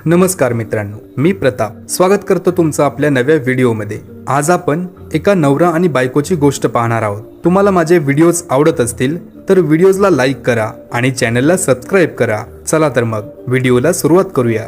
नमस्कार मित्रांनो, मी प्रताप स्वागत करतो तुमचं आपल्या नव्या व्हिडिओमध्ये। आज आपण एका नवरा आणि बायकोची गोष्ट पाहणार आहोत। तुम्हाला माझे व्हिडिओज आवडत असतील तर व्हिडिओजला लाईक करा आणि चॅनलला सबस्क्राइब करा। चला तर मग व्हिडिओला सुरुवात करूया।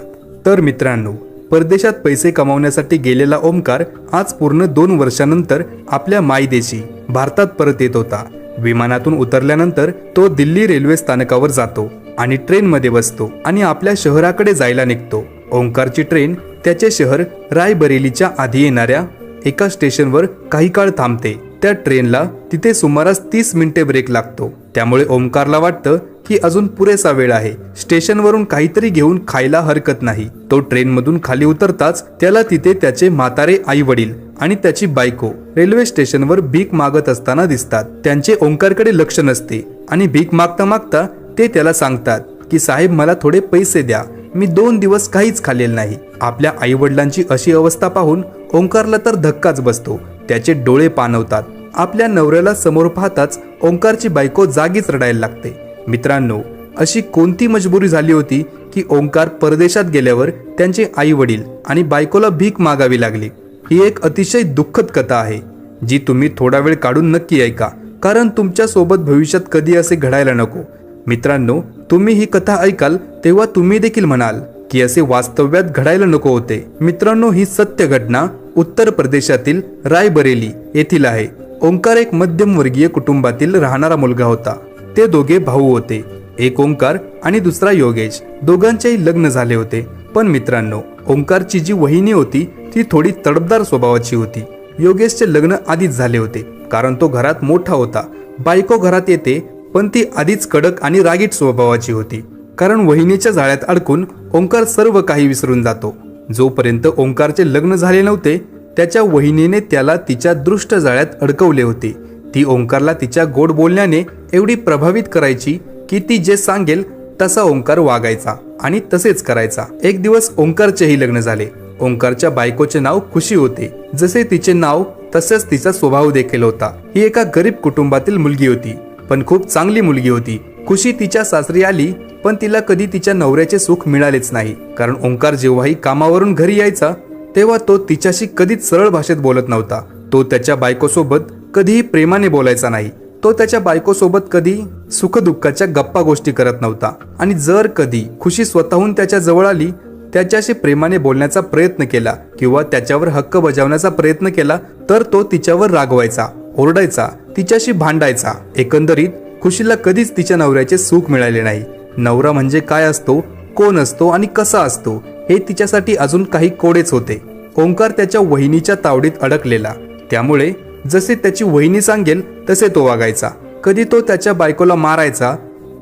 तर मित्रांनो, परदेशात पैसे कमावण्यासाठी गेलेला ओमकार आज पूर्ण 2 वर्षांनंतर आपल्या मायदेशी भारतात परत येत होता। विमानातून उतरल्यानंतर तो दिल्ली रेल्वे स्थानकावर जातो आणि ट्रेनमध्ये बसतो आणि आपल्या शहराकडे जायला निघतो। ओंकारची ट्रेन त्याचे शहर रायबरेलीच्या आधी येणाऱ्या एका स्टेशनवर काही काळ थांबते। त्या ट्रेनला तिथे सुमारास 30 मिनिटे ब्रेक लागतो। त्यामुळे ओंकारला वाटतं की अजून पुरेसा वेळ आहे, स्टेशनवरून काहीतरी घेऊन खायला हरकत नाही। तो ट्रेनमधून खाली उतरताच त्याला तिथे त्याचे म्हातारे आई वडील आणि त्याची बायको रेल्वे स्टेशनवर भीक मागत असताना दिसतात। त्यांचे ओंकारकडे लक्ष नसते आणि भीक मागता मागता ते त्याला सांगतात की साहेब, मला थोडे पैसे द्या, मी 2 दिवस काहीच खाल्लेलं नाही। आपल्या आई वडिलांची अशी अवस्था पाहून ओंकारला तर धक्काच बसतो। त्याचे डोळे पाणवतात। आपल्या नवऱ्याला समोर पाहताच ओंकारची बायको जागीच रडायला लागते। मित्रांनो, अशी कोणती मजबुरी झाली होती की ओंकार परदेशात गेल्यावर त्यांचे आई वडील आणि बायकोला भीक मागावी लागली? ही एक अतिशय दुःखद कथा आहे, जी तुम्ही थोडा वेळ काढून नक्की ऐका, कारण तुमच्या सोबत भविष्यात कधी असे घडायला नको। मित्रांनो, तुम्ही ही कथा ऐकाल तेव्हा तुम्ही देखील म्हणाल की असे वास्तव्यात घडायला नको होते। मित्रांनो, ही सत्य घटना उत्तर प्रदेशातील रायबरेली येथील आहे। ओंकार एक मध्यमवर्गीय कुटुंबातील राहणारा मुलगा होता। ते दोघे भाऊ होते, एक ओंकार आणि दुसरा योगेश। दोघांचेही लग्न झाले होते। पण मित्रांनो, ओंकारची जी वहिनी होती ती थोडी तडफदार स्वभावाची होती। योगेशचे लग्न आधीच झाले होते, कारण तो घरात मोठा होता। बायको घरात येते, पण ती आधीच कडक आणि रागीट स्वभावाची होती। कारण वहिनीच्या जाळ्यात अडकून ओंकार सर्व काही विसरून जातो। जोपर्यंत ओंकारचे लग्न झाले नव्हते, त्याच्या वहिनीने त्याला तिच्या दृष्ट जाळ्यात अडकवले होते। ती ओंकारला तिच्या गोड बोलण्याने एवढी प्रभावित करायची की ती जे सांगेल तसा ओंकार वागायचा आणि तसेच करायचा। एक दिवस ओंकारचेही लग्न झाले। ओंकारच्या बायकोचे नाव खुशी होते। जसे तिचे नाव तसेच तिचा स्वभाव देखील होता। ही एका गरीब कुटुंबातील मुलगी होती, पण खूप चांगली मुलगी होती। खुशी तिच्या सासरी आली, पण तिला कधी तिच्या नवऱ्याचे सुख मिळालेच नाही। कारण ओंकार जेव्हाही कामावरून घरी यायचा तेव्हा तो तिच्याशी कधीच सरळ भाषेत बोलत नव्हता। तो त्याच्या बायकोसोबत कधीही प्रेमाने बोलायचा नाही। तो त्याच्या बायकोसोबत कधी सुखदुःखाच्या गप्पा गोष्टी करत नव्हता। आणि जर कधी खुशी स्वतःहून त्याच्या जवळ आली, त्याच्याशी प्रेमाने बोलण्याचा प्रयत्न केला किंवा त्याच्यावर हक्क बजावण्याचा प्रयत्न केला तर तो तिच्यावर रागवायचा, ओरडायचा, तिच्याशी भांडायचा। एकंदरीत खुशीला कधीच तिच्या नवऱ्याचे सुख मिळाले नाही। नवरा म्हणजे काय असतो, कोण असतो आणि कसा असतो हे तिच्यासाठी अजून काही कोडेच होते। ओंकार त्याच्या वहिनीच्या तावडीत अडकलेला, त्यामुळे जसे त्याची वहिनी सांगेल तसे तो वागायचा। कधी तो त्याच्या बायकोला मारायचा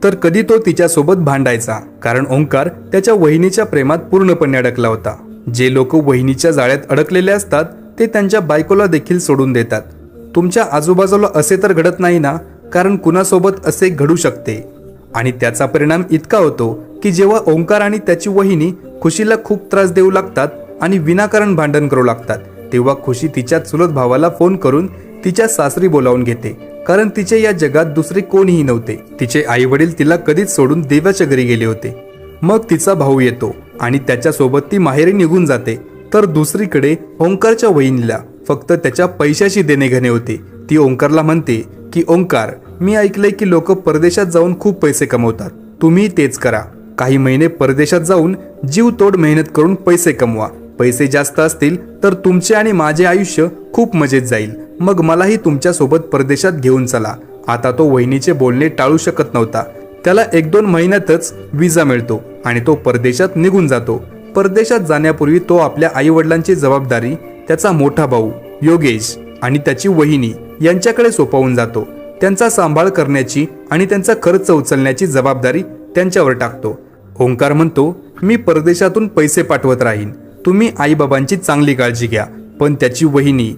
तर कधी तो तिच्यासोबत भांडायचा, कारण ओंकार त्याच्या वहिनीच्या प्रेमात पूर्णपणे अडकला होता। जे लोक वहिनीच्या जाळ्यात अडकलेले असतात ते त्यांच्या बायकोला देखील सोडून देतात। तुमच्या आजूबाजूला असे तर घडत नाही ना? कारण कुणासोबत असे घडू शकते। आणि त्याचा परिणाम इतका होतो की जेव्हा ओंकार आणि त्याची वहिनी खुशीला खूप त्रास देऊ लागतात आणि विनाकारण भांडण करू लागतात, तेव्हा खुशी तिच्या चुलत भावाला फोन करून तिच्या सासरी बोलावून घेते, कारण तिचे या जगात दुसरे कोणीही नव्हते। तिचे आई वडील तिला कधीच सोडून देवाच्या घरी गेले होते। मग तिचा भाऊ येतो आणि त्याच्यासोबत ती माहेरी निघून जाते। तर दुसरीकडे ओंकारच्या वहिनीला फक्त त्याच्या पैशाशी देणेघेणे होते। ती ओंकारला म्हणते की ओंकार, मी ऐकलंय की लोक परदेशात जाऊन खूप पैसे कमवतात, तुम्ही तेच करा। काही महिने परदेशात जाऊन जीवतोड मेहनत करून पैसे कमवा। पैसे जास्त असतील तर तुमचे आणि माझे आयुष्य खूप मजेत जाईल। मग मलाही तुमच्या सोबत परदेशात घेऊन चला। आता तो वहिनीचे बोलणे टाळू शकत नव्हता। त्याला 1-2 महिन्यातच विजा मिळतो आणि तो परदेशात निघून जातो। परदेशात जाण्यापूर्वी तो आपल्या आई वडिलांची जबाबदारी त्याचा मोठा भाऊ योगेश आणि त्याची वहिनी यांच्याकडे सोपवून जातो। त्यांचा सांभाळ करण्याची आणि त्यांचा खर्च उचलण्याची जबाबदारी त्यांच्यावर टाकतो। ओंकार म्हणतो, मी परदेशातून पैसे पाठवत राहीन, तुम्ही आई बाबांची चांगली काळजी घ्या। पण त्याची वहिनी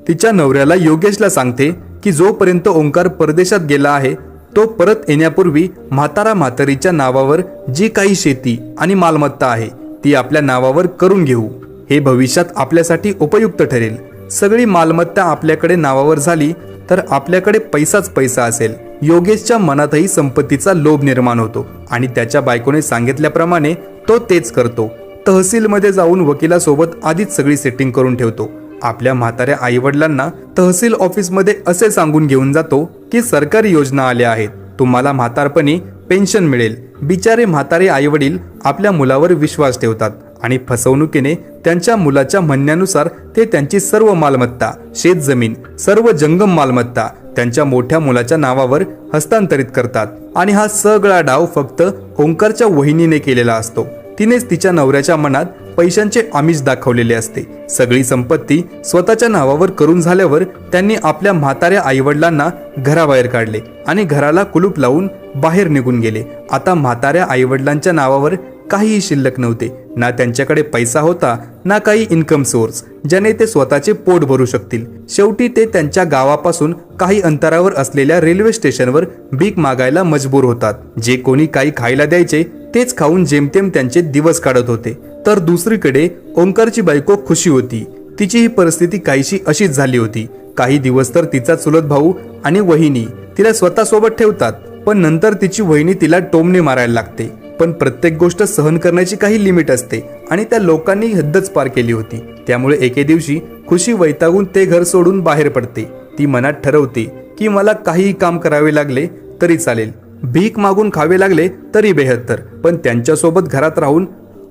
तिच्या नवऱ्याला योगेशला सांगते की जोपर्यंत ओंकार परदेशात गेला आहे तो परत येण्यापूर्वी म्हातारा म्हातारीच्या नावावर जी काही शेती आणि मालमत्ता आहे ती आपल्या नावावर करून घेऊ। हे भविष्यात आपल्यासाठी उपयुक्त ठरेल। सगळी मालमत्ता आपल्याकडे नावावर झाली तर आपल्याकडे पैसाच पैसा असेल। योगेशच्या मनातही संपत्तीचा लोभ निर्माण होतो आणि त्याच्या बायकोने सांगितल्याप्रमाणे तो तेच करतो। तहसीलमध्ये जाऊन वकिलासोबत आधीच सगळी सेटिंग करून ठेवतो. आपल्या म्हाताऱ्या आईवडिलांना तहसील ऑफिसमध्ये असे सांगून घेऊन जातो की सरकारी योजना आल्या आहेत, तुम्हाला म्हातारपणी पेन्शन मिळेल. बिचारे म्हातारे आईवडील आपल्या मुलावर विश्वास ठेवतात आणि फसवणुकीने त्यांच्या मुलाच्या म्हणण्यानुसार ते त्यांची सर्व मालमत्ता, शेतजमीन, सर्व जंगम मालमत्ता त्यांच्या मोठ्या मुलाच्या नावावर हस्तांतरित करतात. आणि हा सगळा डाव फक्त ओंकारच्या वहिनीने केलेला असतो. तिनेच तिच्या नवऱ्याच्या मनात पैशांचे आमिष दाखवलेले असते. सगळी संपत्ती स्वतःच्या नावावर करून झाल्यावर त्यांनी आपल्या म्हाताऱ्या आईवडिलांना घराबाहेर काढले आणि घराला कुलूप लावून बाहेर निघून गेले. आता म्हाताऱ्या आईवडिलांच्या नावावर काहीही शिल्लक नव्हते. ना त्यांच्याकडे पैसा होता, ना काही इन्कम सोर्स ज्याने ते स्वतःचे पोट भरू शकतील. शेवटी ते त्यांच्या गावापासून काही अंतरावर असलेल्या रेल्वे स्टेशनवर भीक मागायला मजबूर होतात. जे कोणी काही खायला द्यायचे तेच खाऊन जेमतेम त्यांचे दिवस काढत होते. तर दुसरीकडे ओंकारची बायको खुशी होती. तिची ही परिस्थिती काहीशी अशीच झाली होती. काही दिवस तर तिचा चुलत भाऊ आणि वहिनी तिला स्वतःसोबत ठेवतात, पण नंतर तिची वहिनी तिला टोमणे मारायला लागते. पण प्रत्येक गोष्ट सहन करण्याची काही लिमिट असते आणि त्या लोकांनी हद्दच पार केली होती. त्यामुळे एके दिवशी खुशी वैतागून ते घर सोडून बाहेर पडते. ती मनात ठरवते की मला काहीही काम करावे लागले तरी चालेल, भीक मागून खावे लागले तरी बेहत्तर, पण त्यांच्यासोबत घरात राहून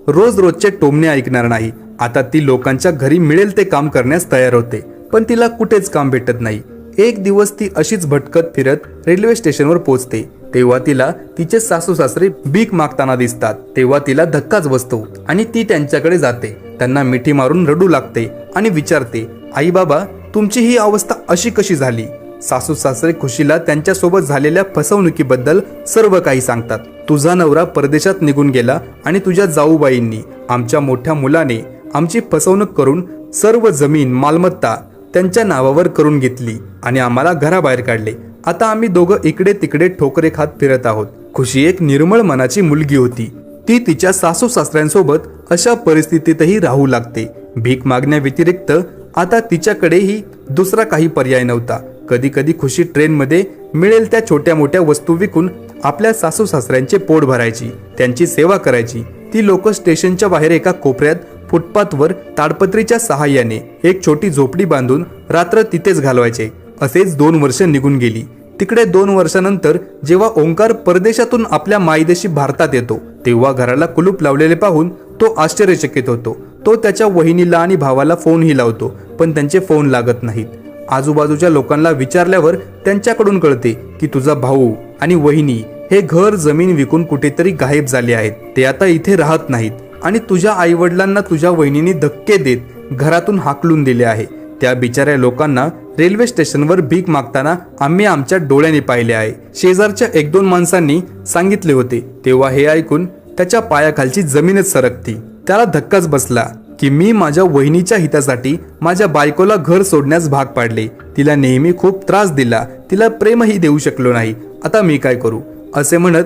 रोज रोजचे टोमणे ऐकणार नाही. आता ती लोकांच्या घरी मिळेल ते काम करण्यास तयार होते, पण तिला कुठेच काम भेटत नाही. एक दिवस ती अशीच भटकत फिरत रेल्वे स्टेशनवर पोहोचते. तेव्हा तिला तिचे सासू सासरे भीक मागताना दिसतात. तेव्हा तिला धक्काच बसतो आणि ती त्यांच्याकडे जाते. त्यांना मिठी मारून रडू लागते आणि विचारते, आई बाबा, तुमची ही अवस्था अशी कशी झाली? सासू सासरे खुशीला त्यांच्यासोबत झालेल्या फसवणुकीबद्दल सर्व काही सांगतात. तुझा नवरा परदेशात निघून गेला आणि तुझ्या जाऊबाईंनी, आमच्या मोठ्या मुलाने आमची फसवणूक करून सर्व जमीन मालमत्ता त्यांच्या नावावर करून घेतली आणि आम्हाला घराबाहेर काढले. आता आम्ही दोघं इकडे तिकडे ठोकरे खात फिरत आहोत. खुशी एक निर्मळ मनाची मुलगी होती. ती तिच्या सासू सासऱ्यांसोबत अशा परिस्थितीतही राहू लागते. भीक मागण्या व्यतिरिक्त आता तिच्याकडेही दुसरा काही पर्याय नव्हता. कधी कधी खुशी ट्रेनमध्ये मिळेल त्या छोट्या मोठ्या वस्तू विकून आपल्या सासू सासऱ्यांचे पोट भरायची, त्यांची सेवा करायची. ती लोक स्टेशनच्या बाहेर एका कोपऱ्यात फुटपाथवर ताडपत्रीच्या सहाय्याने एक छोटी झोपडी बांधून रात्र तिथेच घालवायचे. असेच 2 वर्ष निघून गेली. तिकडे 2 वर्षानंतर जेव्हा ओंकार परदेशातून आपल्या मायदेशी भारतात येतो, तेव्हा घराला कुलूप लावलेले पाहून तो आश्चर्यचकित होतो. तो त्याच्या वहिनीला आणि भावाला फोनही लावतो, पण त्यांचे फोन लागत नाहीत. आजूबाजूच्या लोकांना विचारल्यावर त्यांच्याकडून कळते की तुझा भाऊ आणि वहिनी हे घर जमीन विकून कुठेतरी गायब झाले आहेत. ते आता इथे राहत नाहीत आणि तुझ्या आईवडिलांना तुझ्या वहिनीने धक्के देत घरातून हाकलून दिले आहे. त्या बिचाऱ्या लोकांना रेल्वे स्टेशनवर भीक मागताना आम्ही आमच्या डोळ्याने पाहिले आहे, शेजारच्या 1-2 माणसांनी सांगितले होते. तेव्हा हे ऐकून त्याच्या पायाखालची जमीनच सरकती. त्याला धक्काच बसला की मी माझ्या वहिनीच्या हितासाठी माझ्या बायकोला घर सोडण्यास भाग पाडले. तिला नेहमी खूप त्रास दिला, तिला प्रेमही देऊ शकलो नाही. आता मी काय करू? असे म्हणत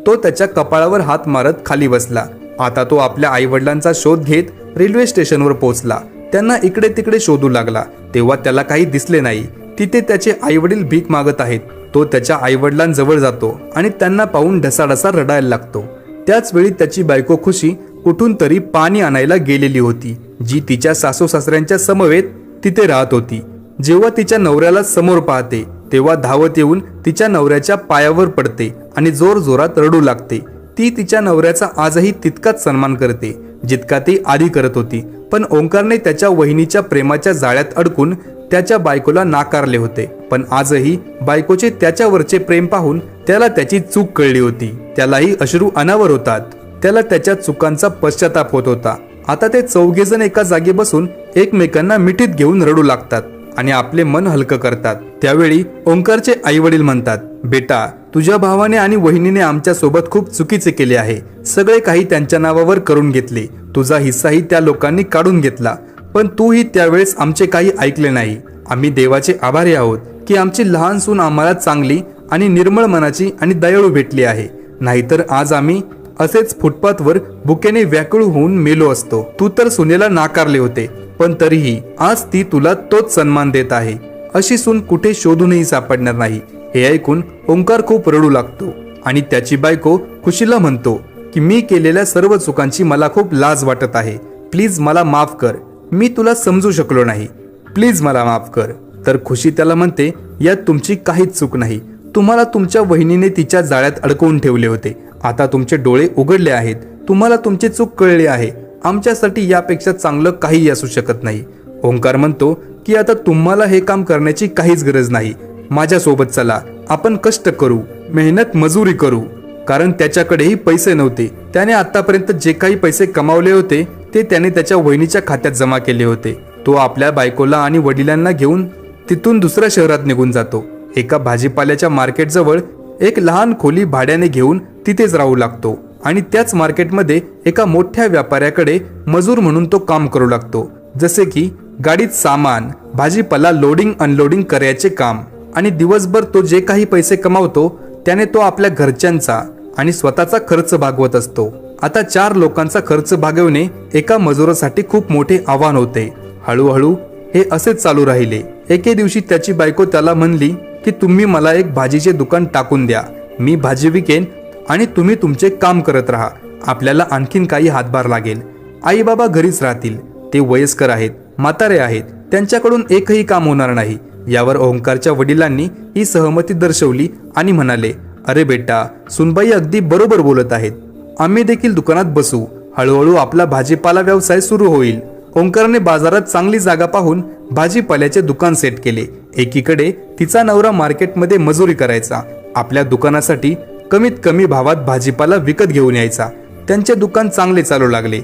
तो त्याच्या कपाळावर हात मारत खाली बसला. आता तो आपल्या आईवडिलांचा शोध घेत रेल्वे स्टेशनवर पोहोचला. त्यांना इकडे तिकडे शोधू लागला. तेव्हा त्याला काही दिसले नाही. तिथे त्याचे आईवडील भीक मागत आहेत. तो त्याच्या आईवडिलांजवळ जातो आणि त्यांना पाहून ढसाढसा रडायला लागतो. त्याच वेळी त्याची बायको खुशी कुठून तरी पाणी आणायला गेलेली होती, जी तिच्या सासू सासऱ्यांच्या समवेत तिथे राहत होती. जेव्हा तिच्या नवऱ्याला समोर पाहते तेव्हा धावत येऊन तिच्या नवऱ्याच्या पायावर पडते आणि जोर जोरात रडू लागते. ती तिच्या नवऱ्याचा आजही तितकाच सन्मान करते जितका ती आधी करत होती. पण ओंकारने त्याच्या वहिनीच्या प्रेमाच्या जाळ्यात अडकून त्याच्या बायकोला नाकारले होते. पण आजही बायकोचे त्याच्यावरचे प्रेम पाहून त्याला त्याची चूक कळली होती. त्यालाही अश्रू अनावर होतात. त्याला त्याच्या चुकांचा पश्चाताप होत होता. आता ते चौघेजण एका जागी बसून एकमेकांना मिठीत घेऊन रडू लागतात आणि आपले मन हलकं करतात. त्यावेळी ओंकारचे आईवडील म्हणतात, बेटा, तुझ्या भावाने आणि वहिनीने आमच्या सोबत खूप चुकीचे केले आहे. सगळे काही त्यांच्या नावावर करून घेतले. तुझा हिस्साही त्या लोकांनी काढून घेतला. पण तूही त्यावेळेस आमचे काही ऐकले नाही. आम्ही देवाचे आभारी आहोत की आमची लहान सून आम्हाला चांगली आणि निर्मळ मनाची आणि दयाळू भेटली आहे. नाहीतर आज आम्ही असेच फुटपाथवर भुकेने व्याकुळ होऊन मेलो असतो. तू तर सुनेला नाकारले होते, पण तरीही आज ती तुला तोच सन्मान देत आहे. अशी सून कुठे शोधूनही सापडणार नाही. हे ऐकून ओंकार खूप रडू लागतो आणि त्याची बायको खुशीला म्हणतो की मी केलेल्या सर्व चुकांची मला खूप लाज वाटत आहे, प्लीज मला माफ कर, मी तुला समजू शकलो नाही, प्लीज मला माफ कर. तर खुशी त्याला म्हणते, यात तुमची काहीच चूक नाही, तुम्हाला तुमच्या वहिनीने तिच्या जाळ्यात अडकवून ठेवले होते, आता तुमचे डोळे उघडले आहेत, तुम्हाला तुमची चूक कळली आहे, आमच्यासाठी यापेक्षा चांगलं काही असू शकत नाही. ओंकार म्हणतो की आता तुम्हाला हे काम करण्याची काहीच गरज नाही, माझ्यासोबत चला, आपण कष्ट करू, मेहनत मजुरी करू. कारण त्याच्याकडेही पैसे नव्हते, त्याने आतापर्यंत जे काही पैसे कमावले होते ते त्याने त्याच्या वहिनीच्या खात्यात जमा केले होते. तो आपल्या बायकोला आणि वडिलांना घेऊन तिथून दुसऱ्या शहरात निघून जातो. एका भाजीपाल्याच्या मार्केटजवळ एक लहान खोली भाड्याने घेऊन तिथेच राहू लागतो आणि त्याच मार्केटमध्ये एका मोठ्या व्यापाऱ्याकडे मजूर म्हणून तो काम करू लागतो, जसे की गाडीत सामान, भाजीपाला लोडिंग अनलोडिंग करायचे काम. आणि दिवसभर तो जे काही पैसे कमावतो त्याने तो आपल्या घरच्यांचा आणि स्वतःचा खर्च भागवत असतो. आता 4 लोकांचा खर्च भागवणे एका मजुरासाठी खूप मोठे आव्हान होते. हळूहळू हे असेच चालू राहिले. एके दिवशी त्याची बायको त्याला म्हणली की तुम्ही मला एक भाजीचे दुकान टाकून द्या, मी भाजी विकेन आणि तुम्ही तुमचे काम करत राहा, आपल्याला आणखीन काही हातभार लागेल. आई बाबा घरीच राहतील, ते वयस्कर आहेत, म्हातारे आहेत, त्यांच्याकडून एकही काम होणार नाही. यावर ओंकारच्या वडिलांनी ही सहमती दर्शवली आणि म्हणाले, अरे बेटा, सुनबाई अगदी बरोबर बोलत आहेत, आम्ही देखील दुकानात बसू, हळूहळू आपला भाजीपाला व्यवसाय सुरू होईल. ओंकारने बाजारात चांगली जागा पाहून भाजीपाल्याचे दुकान सेट केले. एकीकडे तिचा नवरा मार्केटमध्ये मजुरी करायचा, आपल्या दुकानासाठी कमीत कमी भावात भाजीपाला विकत घेऊन यायचा. त्यांचे दुकान चांगले चालू लागले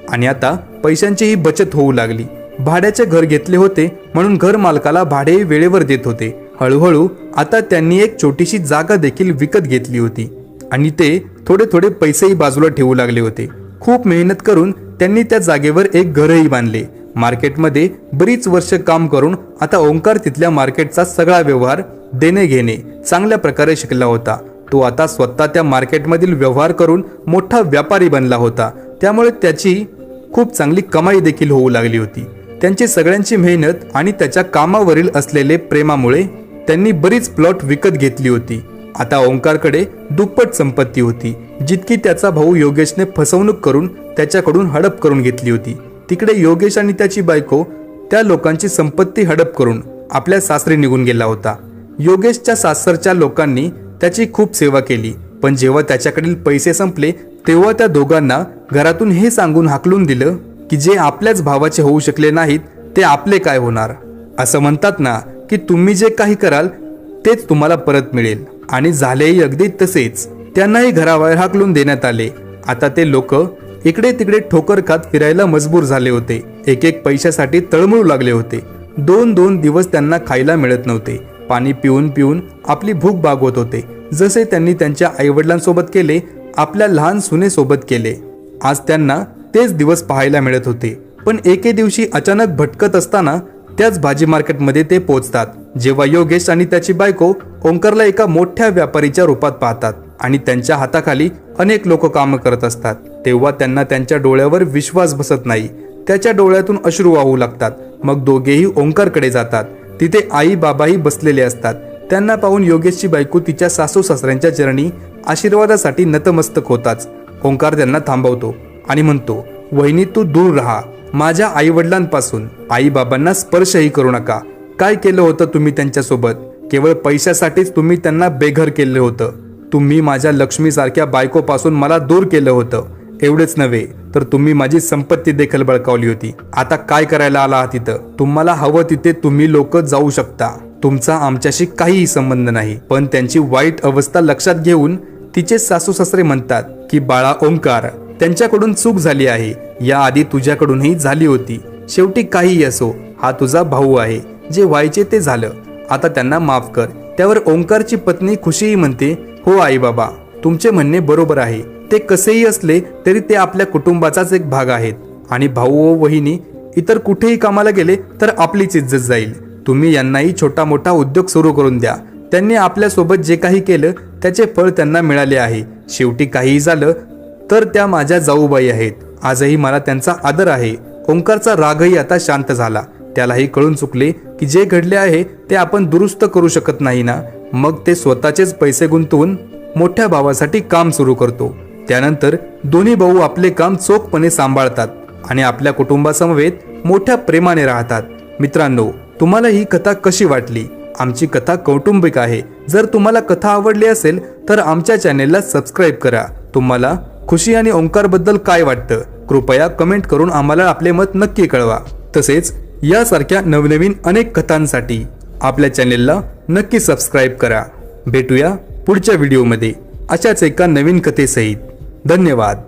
आणि आता पैशांचीही बचत होऊ लागली. भाड्याचे घर घेतले होते म्हणून घर मालकाला भाडे वेळेवर देत होते. हळूहळू आता त्यांनी एक छोटीशी जागा देखील विकत घेतली होती आणि ते थोडे थोडे पैसेही बाजूला ठेवू लागले होते. खूप मेहनत करून त्यांनी त्या जागेवर एक घरही बांधले. मार्केटमध्ये बरीच वर्ष काम करून आता ओंकार तिथल्या मार्केटचा सगळा व्यवहार, देणे घेणे चांगल्या प्रकारे शिकला होता. तो आता स्वतः त्या मार्केटमधील व्यवहार करून मोठा व्यापारी बनला होता. त्यामुळे त्याची खूप चांगली कमाई देखील होऊ लागली होती. त्यांची सगळ्यांची मेहनत आणि त्याच्या कामावरील असलेले प्रेमामुळे त्यांनी बरीच प्लॉट विकत घेतली होती. आता ओंकारकडे दुप्पट संपत्ती होती, जितकी त्याचा भाऊ योगेशने फसवणूक करून त्याच्याकडून हडप करून घेतली होती. तिकडे योगेश आणि त्याची बायको त्या लोकांची संपत्ती हडप करून आपल्या सासरी निघून गेला होता. योगेशच्या सासरच्या लोकांनी त्याची खूप सेवा केली, पण जेव्हा त्याच्याकडील पैसे संपले तेव्हा त्या दोघांना घरातून हे सांगून हाकलून दिलं की जे आपल्याच भावाचे होऊ शकले नाहीत ते आपले काय होणार. असं म्हणतात ना की तुम्ही जे काही कराल तेच तुम्हाला परत मिळेल, आणि झालेही अगदी तसेच. त्यांनाही घराबाहेर हाकलून देण्यात आले. आता ते लोक इकडे तिकडे ठोकर खात फिरायला मजबूर झाले होते. एक एक पैशासाठी तळमळू लागले होते. 2-2 दिवस त्यांना खायला मिळत नव्हते. पाणी पिऊन पिऊन आपली भूक भागवत होते. जसे त्यांनी त्यांच्या आईवडिलांसोबत केले, आपल्या लहान सुनेसोबत केले. आज त्यांना तेच दिवस पाहायला मिळत होते. पण एके दिवशी अचानक भटकत असताना त्याच भाजी मार्केटमध्ये ते पोहोचतात, जेव्हा योगेश आणि त्याची बायको ओंकारला एका मोठ्या व्यापारीच्या रूपात पाहतात आणि त्यांच्या हाताखाली अनेक लोक काम करत असतात. तेव्हा त्यांना त्यांच्या डोळ्यावर विश्वास बसत नाही. त्याच्या डोळ्यातून अश्रू वाहू लागतात. मग दोघेही ओंकारकडे जातात. तिथे आई बाबाही बसलेले असतात. त्यांना पाहून योगेशची बायको तिच्या सासू सासऱ्यांच्या चरणी आशीर्वादासाठी नतमस्तक होताच. ओंकार त्यांना थांबवतो आणि म्हणतो, वहिनी तू दूर राहा, माझ्या आई वडिलांपासून आई बाबांना स्पर्शही करू नका. काय केलं होतं तुम्ही त्यांच्यासोबत? केवळ पैशासाठीच तुम्ही त्यांना बेघर केलं होतं. तुम्ही माझ्या लक्ष्मीसारख्या बायकोपासून मला दूर केलं होतं. एवढेच नव्हे तर तुम्ही माझी संपत्ती देखील बळकावली होती. आता काय करायला आला आहात तिथं? तुम्हाला हवं तिथे तुम्ही लोक जाऊ शकता, तुमचा आमच्याशी काहीही संबंध नाही. पण त्यांची वाईट अवस्था लक्षात घेऊन तिचे सासू सासरे म्हणतात की बाळा ओंकार, त्यांच्याकडून चूक झाली आहे, याआधी तुझ्याकडूनही झाली होती. शेवटी काहीही असो, हा तुझा भाऊ आहे, जे व्हायचे ते झालं, आता त्यांना माफ कर. त्यावर ओंकारची पत्नी खुशीही म्हणते, हो आई बाबा, तुमचे म्हणणे बरोबर आहे. ते कसेही असले तरी ते आपल्या कुटुंबाचाच एक भाग आहेत आणि भाऊ व वहिनी इतर कुठेही कामाला गेले तर आपलीच इज्जत जाईल. तुम्ही यांनाही छोटा मोठा उद्योग सुरू करून द्या. त्यांनी आपल्यासोबत जे काही केलं त्याचे फळ त्यांना मिळाले आहे. शेवटी काहीही झालं तर त्या माझ्या जाऊबाई आहेत. आजही मला त्यांचा आदर आहे. ओंकारचा रागही आता शांत झाला. त्यालाही कळून चुकले की जे घडले आहे ते आपण दुरुस्त करू शकत नाही ना. मग ते स्वतःचेच पैसे गुंतवून मोठ्या भावासाठी काम सुरू करतो. त्यानंतर दोन्ही भाऊ आपले काम चोखपणे सांभाळतात आणि आपल्या कुटुंबासमवेत मोठ्या प्रेमाने राहतात. मित्रांनो, तुम्हाला ही कथा कशी वाटली? आमची कथा कौटुंबिक आहे. जर तुम्हाला कथा आवडली असेल तर आमच्या चॅनेलला सबस्क्राईब करा. तुम्हाला खुशी आणि ओंकार बद्दल काय वाटतं कृपया कमेंट करून आम्हाला आपले मत नक्की कळवा. तसेच यासारख्या नवनवीन अनेक कथांसाठी आपल्या चॅनेलला नक्की सबस्क्राईब करा. भेटूया पुढच्या व्हिडिओमध्ये अशाच एका नवीन कथेसहित. धन्यवाद.